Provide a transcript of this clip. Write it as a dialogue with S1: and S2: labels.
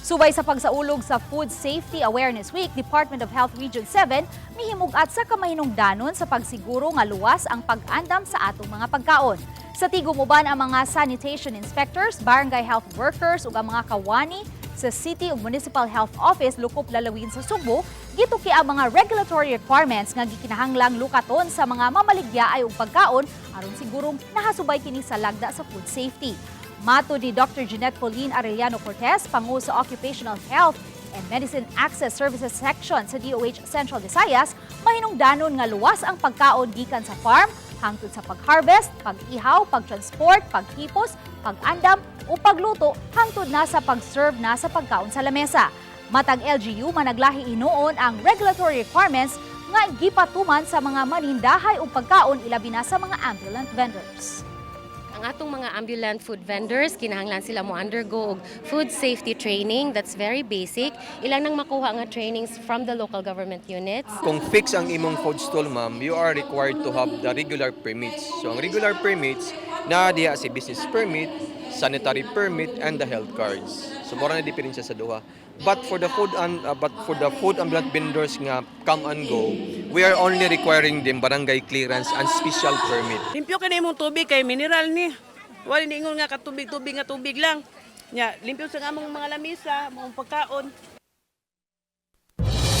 S1: Subay sa pagsaulog sa Food Safety Awareness Week, Department of Health Region 7, mihimug-at sa Kamahinungdanon sa pagsiguro nga luwas ang pag-andam sa atong mga pagkaon. Sa tigumuban ang mga sanitation inspectors, barangay health workers ug ang mga kawani sa City ug Municipal Health Office lukop lalawin sa Subo, gituki ang mga regulatory requirements nga gikinahanglang lukaton sa mga mamaligya ay ug pagkaon aron sigurong nahasubay kini sa lagda sa food safety. Matod ni Dr. Jeanette Pauline Arellano-Cortes, panguo sa Occupational Health and Medicine Access Services Section sa DOH Central Visayas, mahinungdanon nga luwas ang pagkaon gikan sa farm, hangtod sa pag-harvest, pag-ihaw, pag-transport, paghipos, pag-andam o pagluto, hangtod na sa pagserve na sa pagkaon sa lamesa. Matag LGU, managlahi hinuon ang regulatory requirements nga gipatuman sa mga manindahay o pagkaon ilabi na sa mga ambulant vendors.
S2: Ang atong mga ambulant food vendors, kinahanglan sila mo undergo og food safety training. That's very basic. Ilang nang makuha nga trainings from the local government units.
S3: Kung fix ang imong food stall, ma'am, you are required to have the regular permits. So ang regular permits, na diha si business permit, sanitary permit, and the health cards. So mura na diferensya sa duha. But for the food ambulant vendors nga come and go, we are only requiring them barangay clearance and special permit.
S4: Limpyo ka na imong tubig kay mineral ni. Wala ni ingon nga katubig-tubig nga tubig lang. Nya, limpyo sa among mga lamesa, mga pagkaon.